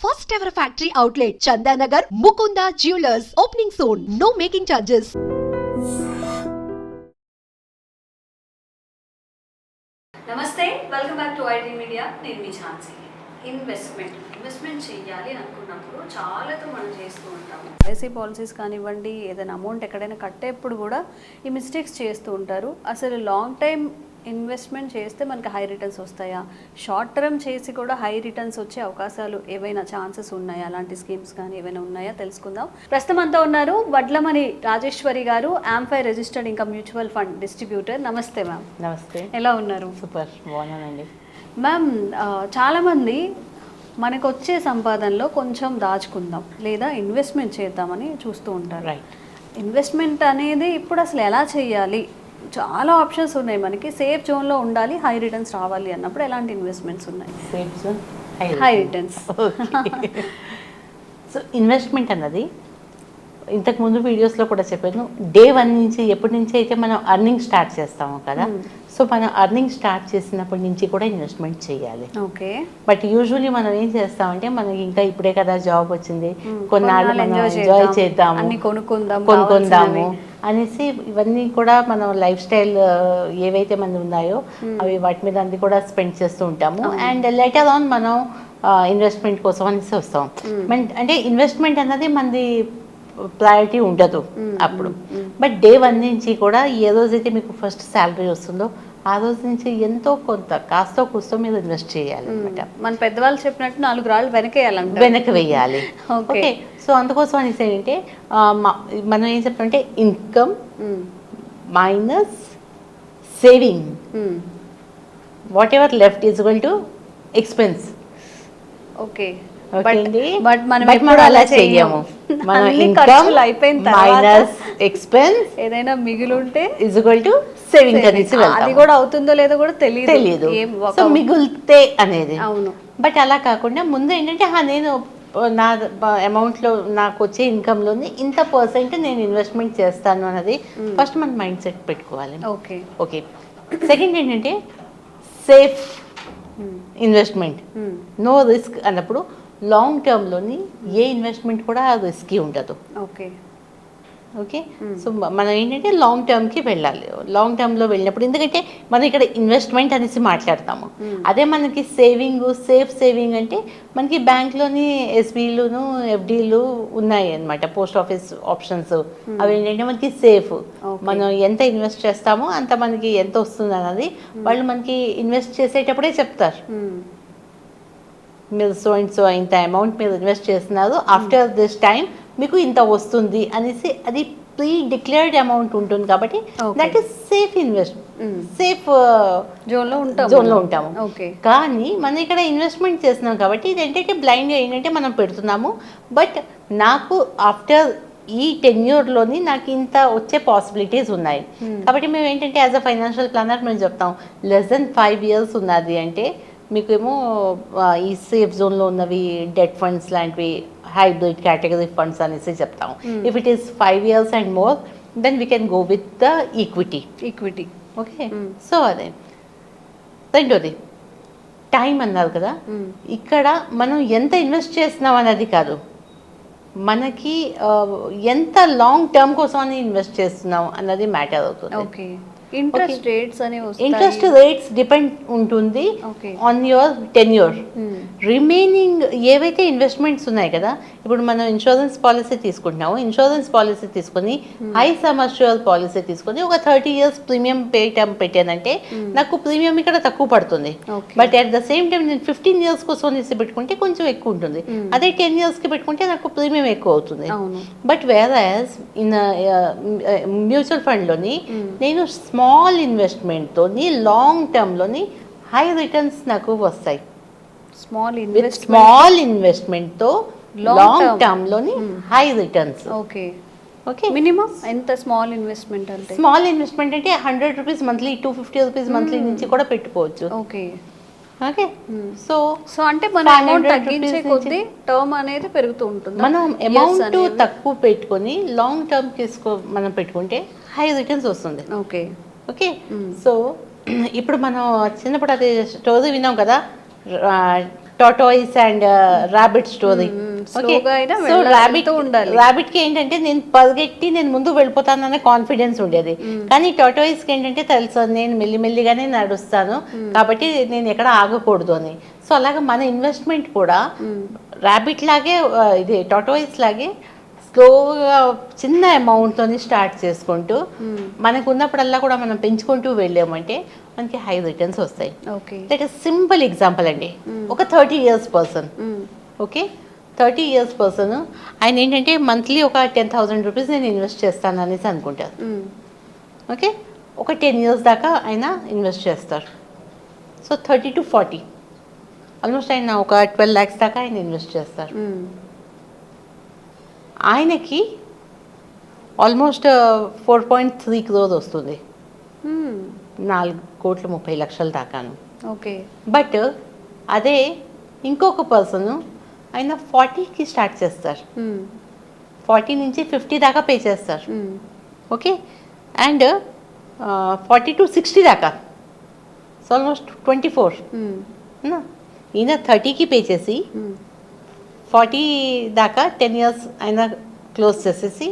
First ever factory outlet, Chandanagar, Mukunda Jewelers, opening soon. No making charges. నమస్తే, welcome back to IT media. నేను మీ Jhansi. Investment చేయాలి అనుకున్నప్పుడు చాలాతో మనం చేస్తూ ఉంటాము. ఎల్ఐసి పాలసీస్ కానివ్వండి, ఏదైనా అమౌంట్ ఎక్కడైనా కట్టేప్పుడు కూడా ఈ మిస్టేక్స్ చేస్తూ ఉంటారు. అసలు లాంగ్ టైం ఇన్వెస్ట్మెంట్ చేస్తే మనకి హై రిటర్న్స్ వస్తాయా, షార్ట్ టర్మ్ చేసి కూడా హై రిటర్న్స్ వచ్చే అవకాశాలు ఏవైనా ఛాన్సెస్ ఉన్నాయా, అలాంటి స్కీమ్స్ కానీ ఏవైనా ఉన్నాయా తెలుసుకుందాం. ప్రస్తుతం అంతా ఉన్నారు వడ్లమణి రాజేశ్వరి గారు, AMFI registered income mutual fund distributor. నమస్తే మ్యామ్. నమస్తే. ఎలా ఉన్నారు? సూపర్, బాగున్నానండి మ్యామ్. చాలామంది మనకు వచ్చే సంపాదనలో కొంచెం దాచుకుందాం లేదా ఇన్వెస్ట్మెంట్ చేద్దామని చూస్తూ ఉంటారు. రైట్. ఇన్వెస్ట్మెంట్ అనేది ఇప్పుడు అసలు ఎలా చేయాలి? చాలా ఆప్షన్స్ ఉన్నాయి మనకి. సేఫ్ జోన్లో ఉండాలి, హై రిటర్న్స్ రావాలి అన్నప్పుడు ఎలాంటి ఇన్వెస్ట్మెంట్స్ ఉన్నాయి? Safe zone, high returns. So investment అన్నది ఇంతకుముందు వీడియోస్లో కూడా చెప్పాను, డే 1 నుంచి ఎప్పటి నుంచి అయితే మనం అర్నింగ్ స్టార్ట్ చేస్తాము కదా, సో మనం అర్నింగ్ స్టార్ట్ చేసినప్పటి నుంచి కూడా ఇన్వెస్ట్మెంట్ చేయాలి. ఓకే. బట్ యూజువల్లీ మనం ఏం చేస్తామంటే, మనకి ఇంకా ఇప్పుడే కదా జాబ్ వచ్చింది, కొన్నాళ్ళు మనం ఎంజాయ్ చేద్దాము, కొనుక్కుందాము అనేసి ఇవన్నీ కూడా మనం లైఫ్ స్టైల్ ఏవైతే మనది ఉన్నాయో అవి వాటి మీద అన్ని కూడా స్పెండ్ చేస్తూ ఉంటాము. అండ్ లేటర్ ఆన్ మనం ఇన్వెస్ట్మెంట్ కోసం అనేసి వస్తాం. అంటే ఇన్వెస్ట్మెంట్ అన్నది మనది ప్రయారిటీ ఉండదు అప్పుడు. బట్ డే 1 నుంచి కూడా ఏ రోజైతే మీకు ఫస్ట్ శాలరీ వస్తుందో ఆ రోజు నుంచి ఎంతో కొంత కాస్తో కూస్తో మీరు ఇన్వెస్ట్ చేయాలి అనమాట. మన పెద్దవాళ్ళు చెప్పినట్టు 4 రాళ్ళు వెనక వేయాలి. ఓకే. సో అందుకోసం అనేసి ఏంటంటే మనం ఏం చెప్తామంటే income minus saving, whatever left is equal to expense. Okay. But మనం అలా చెయ్యము. మన ఇన్కమ్ మైనస్ ఎక్స్పెన్స్ ఏదైనా మిగిలింటే ఈజ్ ఈక్వల్ టు సేవింగ్ అనేసి అది కూడా అవుతుందో లేదో కూడా తెలియదు. సో మిగులుతే అనేది. అవును. బట్ అలా కాకుండా ముందు ఏంటంటే నేను నా అమౌంట్లో నాకు వచ్చే ఇన్కమ్లోని ఇంత పర్సెంట్ నేను ఇన్వెస్ట్మెంట్ చేస్తాను అన్నది ఫస్ట్ మన మైండ్ సెట్ పెట్టుకోవాలి. ఓకే. ఓకే. సెకండ్ ఏంటంటే సేఫ్ ఇన్వెస్ట్మెంట్, నో రిస్క్ అన్నప్పుడు లాంగ్ టర్మ్లోని ఏ ఇన్వెస్ట్మెంట్ కూడా రిస్కీ ఉండదు. ఓకే. ఓకే. సో మనం ఏంటంటే లాంగ్ టర్మ్కి వెళ్ళాలి. లాంగ్ టర్మ్లో వెళ్ళినప్పుడు, ఎందుకంటే మనం ఇక్కడ ఇన్వెస్ట్మెంట్ అనేసి మాట్లాడతాము, అదే మనకి సేఫ్ సేవింగ్ అంటే మనకి బ్యాంక్లోని ఎస్బీలును ఎఫ్డీలు ఉన్నాయి అనమాట, పోస్ట్ ఆఫీస్ ఆప్షన్స్. అవి ఏంటంటే మనకి సేఫ్. మనం ఎంత ఇన్వెస్ట్ చేస్తామో అంత మనకి ఎంత వస్తుంది అన్నది వాళ్ళు మనకి ఇన్వెస్ట్ చేసేటప్పుడే చెప్తారు. మీరు సో అండ్ సో ఇంత అమౌంట్ మీరు ఇన్వెస్ట్ చేస్తున్నారు, ఆఫ్టర్ దిస్ టైం మీకు ఇంత వస్తుంది అనేసి అది ప్రీ డిక్లేర్డ్ అమౌంట్ ఉంటుంది. కాబట్టి దట్ ఈస్ సేఫ్ సేఫ్ జోన్లో ఉంటాము. కానీ మనం ఇక్కడ ఇన్వెస్ట్మెంట్ చేస్తున్నాం కాబట్టి ఇది ఏంటంటే బ్లైండ్గా ఏంటంటే మనం పెడుతున్నాము. బట్ నాకు ఆఫ్టర్ ఈ టెన్యూర్లోని నాకు ఇంత వచ్చే పాసిబిలిటీస్ ఉన్నాయి. కాబట్టి మేము ఏంటంటే యాజ్ అ ఫైనాన్షియల్ ప్లానర్ మేము చెప్తాం, లెస్ దెన్ 5 years ఉన్నది అంటే మీకేమో ఈ సేఫ్ జోన్లో ఉన్నవి డెట్ ఫండ్స్ లాంటివి, హైబ్రిడ్ కేటగిరీ ఫండ్స్ అనేసి చెప్తాం. If it is 5 years and more than we can go with the equity. Okay. So అదే. రెండోది టైం అన్నారు కదా, ఇక్కడ మనం ఎంత ఇన్వెస్ట్ చేస్తున్నాం అన్నది కాదు, మనకి ఎంత లాంగ్ టర్మ్ కోసం అని ఇన్వెస్ట్ చేస్తున్నాం అన్నది మ్యాటర్ అవుతుంది. ఇంట్రెస్ట్ రేట్స్ డిపెండ్ ఉంటుంది ఆన్ యువర్ టెన్యూర్. రిమైనింగ్ ఏవైతే ఇన్వెస్ట్మెంట్స్ ఉన్నాయి కదా, ఇప్పుడు మనం ఇన్సూరెన్స్ పాలసీ తీసుకుంటున్నాము, ఇన్సూరెన్స్ పాలసీ తీసుకొని హై సమ్ అష్యూర్ పాలసీ తీసుకొని ఒక 30 years ప్రీమియం పెట్టానంటే నాకు ప్రీమియం ఇక్కడ తక్కువ పడుతుంది. But at the same time నేను 15 years కోసం పెట్టుకుంటే కొంచెం ఎక్కువ ఉంటుంది. అదే 10 yearsకి పెట్టుకుంటే నాకు ప్రీమియం ఎక్కువ అవుతుంది. బట్ వేరస్ ఇన్ మ్యూచువల్ ఫండ్లోని నేను స్మాల్ ఇన్వెస్ట్మెంట్తోని లాంగ్ టర్మ్లోని హై రిటర్న్స్ నాకు వస్తాయి. స్మాల్ ఇన్వెస్ట్మెంట్తో లాంగ్ టర్మ్లోని హై రిటర్న్స్. ఓకే. మినిమం ఎంత స్మాల్ ఇన్వెస్ట్మెంట్ అంటే? స్మాల్ ఇన్వెస్ట్మెంట్ అంటే 100 rupees మంత్లీ, 250 rupees మంత్లీ నుంచి కూడా పెట్టుకోవచ్చు. ఓకే. ఓకే. సో అంటే మన అమౌంట్ తగ్గించే కొద్దీ టర్మ్ అనేది పెరుగుతూ ఉంటుంది. మనం అమౌంట్ తక్కువ పెట్టుకొని లాంగ్ టర్మ్ మనం పెట్టుకుంటే హై రిటర్న్స్ వస్తుంది. ఓకే. ఓకే. సో ఇప్పుడు మనం చిన్నప్పుడు అది స్టోరీ విన్నాం కదా, టాటాయిస్ అండ్ ర్యాబిట్ స్టోరీ. స్లోగా అయినా సో వెళ్తూ ఉండాలి. ర్యాబిట్ కి ఏంటంటే నేను పరిగెట్టి నేను ముందు వెళ్ళిపోతాననే కాన్ఫిడెన్స్ ఉండేది. కానీ టాటాయిస్ కి ఏంటంటే తెలుసు నేను మెల్లిమెల్లిగానే నడుస్తాను కాబట్టి నేను ఎక్కడ ఆగకూడదు అని. సో అలాగే మన ఇన్వెస్ట్మెంట్ కూడా ర్యాబిట్ లాగే ఇది టాటాయిస్ లాగే స్లోగా చిన్న అమౌంట్తో స్టార్ట్ చేసుకుంటూ మనకు ఉన్నప్పుడల్లా కూడా మనం పెంచుకుంటూ వెళ్ళామంటే మనకి హై రిటర్న్స్ వస్తాయి. దట్ ఈస్ సింపుల్ ఎగ్జాంపుల్ అండి. ఒక 30 years person, okay 30 years person ఆయన ఏంటంటే మంత్లీ ఒక 10,000 రూపీస్ నేను ఇన్వెస్ట్ చేస్తాను అనేసి అనుకుంటారు. ఓకే ఒక 10 years దాకా ఆయన ఇన్వెస్ట్ చేస్తారు. సో 30 to 40 ఆల్మోస్ట్ ఆయన ఒక 12 lakhs దాకా ఆయన ఇన్వెస్ట్ చేస్తారు. ఆయనకి ఆల్మోస్ట్ 4.3 crores వస్తుంది, 4,30,00,000 దాకాను. ఓకే బట్ అదే ఇంకొక పర్సన్ ఆయన 40కి స్టార్ట్ చేస్తారు, 40 నుంచి 50 దాకా పే చేస్తారు. ఓకే అండ్ 40 to 60 దాకా, సో ఆల్మోస్ట్ 24. ఈయన 30కి పే చేసి 40 దాకా 10 years ఆయన క్లోజ్ చేసేసి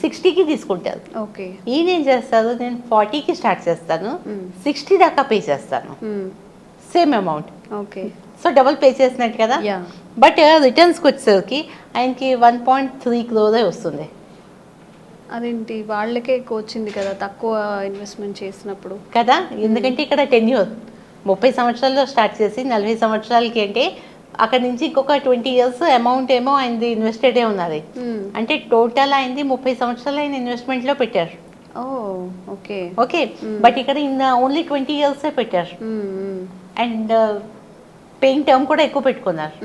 60కి తీసుకుంటారు. ఓకే ఈయన ఏం చేస్తారు, నేను 40కి స్టార్ట్ చేస్తాను, 60 దాకా పే చేస్తాను, same amount. Okay so double pay చేసినట్టు కదా. బట్ రిటర్న్స్కి వచ్చేసరికి ఆయనకి 1.3 crores వస్తుంది. అదేంటి వాళ్ళకే ఎక్కువ వచ్చింది కదా తక్కువ ఇన్వెస్ట్మెంట్ చేసినప్పుడు కదా. ఎందుకంటే ఇక్కడ 10 years 30 సంవత్సరాల్లో స్టార్ట్ చేసి 40 సంవత్సరాలకి అంటే అక్కడ నుంచి ఇంకొక 20 years అమౌంట్ ఏమో ఆయనది ఇన్వెస్టెడే ఉన్నది. అంటే టోటల్ అయింది 30 సంవత్సరాలు ఆయన ఇన్వెస్ట్మెంట్లో పెట్టారు. ఓకే ఓకే బట్ ఇక్కడ ఇన్ ఓన్లీ 20 years పెట్టారు అండ్ పేయింగ్ టర్మ్ కూడా ఎక్కువ పెట్టుకున్నారు.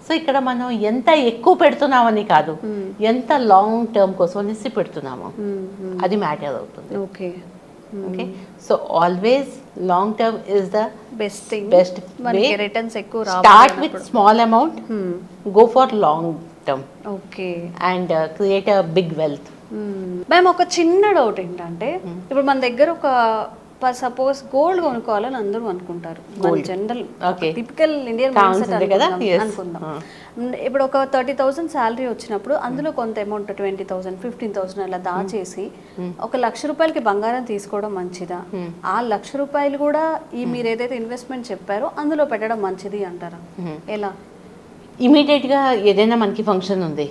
సో ఇక్కడ మనం ఎంత ఎక్కువ పెడుతున్నామని కాదు, ఎంత లాంగ్ టర్మ్ కోసం అనేసి పెడుతున్నాము అది మ్యాటర్ అవుతుంది. Okay okay so always long term is the best thing. Best మనకి రిటర్న్స్ ఎక్కువ start with small amount, go for long term okay and create a big wealth. Ma'am ఒక చిన్న డౌట్ ఏంటంటే ఇప్పుడు మన దగ్గర ఒక సపోజ్ గోల్డ్ కొనుక్కోవాలని అందరూ అనుకుంటారు, జనరల్ టిపికల్ ఇండియన్ అనుకుందాం. ఇప్పుడు ఒక 30,000 శాలరీ వచ్చినప్పుడు అందులో కొంత అమౌంట్ 20,000 15,000 అలా దాచేసి 1,00,000 రూపాయలకి బంగారం తీసుకోవడం మంచిదా, ఆ 1,00,000 రూపాయలు కూడా ఈ మీరు ఏదైతే ఇన్వెస్ట్మెంట్ చెప్పారో అందులో పెట్టడం మంచిది అంటారా? ఎలా? ఇమీడియట్గా ఏదైనా మనకి ఫంక్షన్ ఉంది,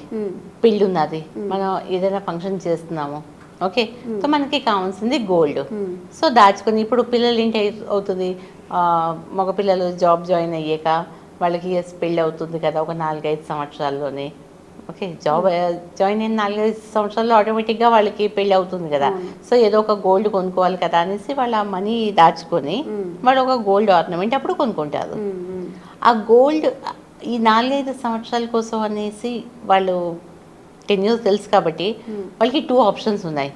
పెళ్ళి ఉన్నది, మనం ఏదైనా ఫంక్షన్ చేస్తున్నాము, ఓకే సో మనకి కావాల్సింది గోల్డ్. సో దాచుకొని ఇప్పుడు పిల్లలు ఏంటి అవుతుంది, మగ పిల్లలు జాబ్ జాయిన్ అయ్యాక వాళ్ళకి పెళ్ళి అవుతుంది కదా ఒక 4-5 సంవత్సరాల్లోనే. ఓకే జాబ్ జాయిన్ అయిన 4-5 సంవత్సరాల్లో ఆటోమేటిక్గా వాళ్ళకి పెళ్ళి అవుతుంది కదా. సో ఏదో ఒక గోల్డ్ కొనుక్కోవాలి కదా అనేసి వాళ్ళ మనీ దాచుకొని వాళ్ళు ఒక గోల్డ్ ఆర్నమెంట్ అప్పుడు కొనుక్కుంటారు. ఆ గోల్డ్ ఈ 4-5 సంవత్సరాల కోసం అనేసి వాళ్ళు 10 years తెలుసు కాబట్టి వాళ్ళకి 2 options ఉన్నాయి.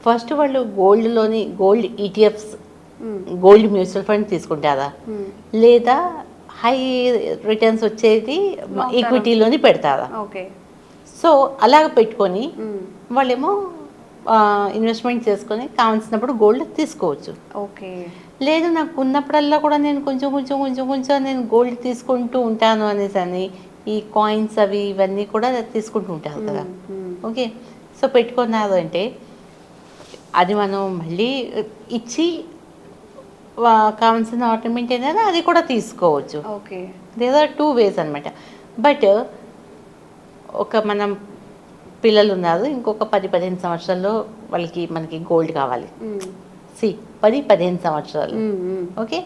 ఫస్ట్ వాళ్ళు గోల్డ్లోని gold ETFs, gold mutual fund తీసుకుంటారా, లేదా హై రిటర్న్స్ వచ్చేది ఈక్విటీలోని పెడతారా. సో అలాగ పెట్టుకొని వాళ్ళేమో ఇన్వెస్ట్మెంట్ చేసుకొని కావాల్సినప్పుడు గోల్డ్ తీసుకోవచ్చు. ఓకే లేదు నాకు ఉన్నప్పుడల్లా కూడా నేను కొంచెం కొంచెం కొంచెం కొంచెం నేను గోల్డ్ తీసుకుంటూ ఉంటాను అనేసి అని ఈ కాయిన్స్ అవి ఇవన్నీ కూడా తీసుకుంటూ ఉంటారు కదా. ఓకే సో పెట్టుకున్నారు అంటే అది మనం మళ్ళీ ఇచ్చి కావాల్సిన ఆర్నమెంట్ ఏదైనా అది కూడా తీసుకోవచ్చు. ఓకే దేర్ ఆర్ 2 ways అనమాట. బట్ ఒక మనం పిల్లలు ఉన్నారు, ఇంకొక 10-15 సంవత్సరాల్లో వాళ్ళకి మనకి గోల్డ్ కావాలి. 10-15 సంవత్సరాలు. Okay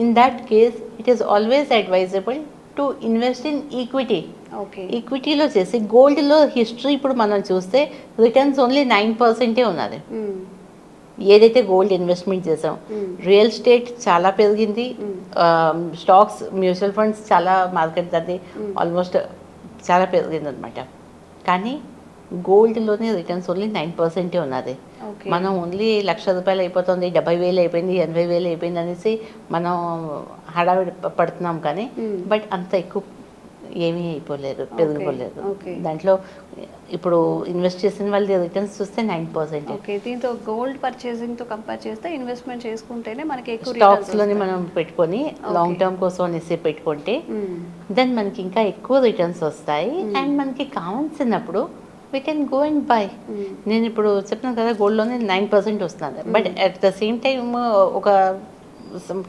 in that case it is always advisable to invest in equity. ఈక్విటీలో చేసి గోల్డ్లో హిస్టరీ ఇప్పుడు మనం చూస్తే రిటర్న్స్ ఓన్లీ 9% ఉన్నది. ఏదైతే గోల్డ్ ఇన్వెస్ట్మెంట్ చేసాం, రియల్ ఎస్టేట్ చాలా పెరిగింది, స్టాక్స్ మ్యూచువల్ ఫండ్స్ చాలా మార్కెట్ అది ఆల్మోస్ట్ చాలా పెరిగింది అనమాట. కానీ గోల్డ్లోనే రిటర్న్స్ ఓన్లీ 9% ఉన్నది. మనం ఓన్లీ 1,00,000 రూపాయలు అయిపోతుంది, 70,000 అయిపోయింది, 80,000 అయిపోయింది అనేసి మనం హడావిడి పడుతున్నాం. కానీ బట్ అంత ఎక్కువ ఏమీ అయిపోలేరు, పెరిగిపోలేరు. Okay. దాంట్లో ఇప్పుడు ఇన్వెస్ట్ చేసిన వాళ్ళ రిటర్న్స్ చూస్తే 9%. ఓకే, దీంతో గోల్డ్ పర్చేసింగ్ తో కంపేర్ చేస్తే ఇన్వెస్ట్మెంట్ చేసుకుంటేనే మనకి ఎక్కువ స్టాక్స్ లోని మనం పెట్టుకొని లాంగ్ టర్మ్ కోసం అనేసి పెట్టుకుంటే దెన్ మనకి ఇంకా ఎక్కువ రిటర్న్స్ వస్తాయి. అండ్ మనకి కావాల్సినప్పుడు we can go and buy. నేను ఇప్పుడు చెప్తున్నాను కదా గోల్డ్లోనే 9% వస్తుంది, but at the same time ఒక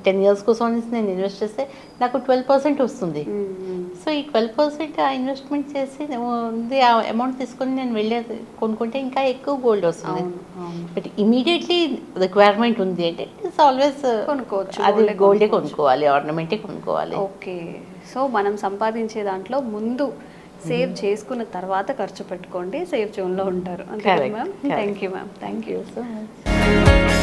10 years కోసం అనేసి నేను ఇన్వెస్ట్ చేస్తే నాకు 12% వస్తుంది. సో ఈ 12% ఆ ఇన్వెస్ట్మెంట్ చేసి ఉంది ఆ అమౌంట్ తీసుకొని నేను వెళ్ళేది కొనుక్కుంటే ఇంకా ఎక్కువ గోల్డ్ వస్తుంది. బట్ ఇమీడియట్లీ రిక్వైర్మెంట్ ఉంది అంటే ఇట్స్ ఆల్వేస్ కొనుక్కోవచ్చు, అది గోల్డే కొనుక్కోవాలి, ఆర్నమెంటే కొనుక్కోవాలి. ఓకే, సో మనం సంపాదించే దాంట్లో ముందు సేవ్ చేసుకున్న తర్వాత ఖర్చు పెట్టుకోండి, సేఫ్ జోన్లో ఉంటారు. అంతే ma'am. Thank you ma'am. Thank you so much.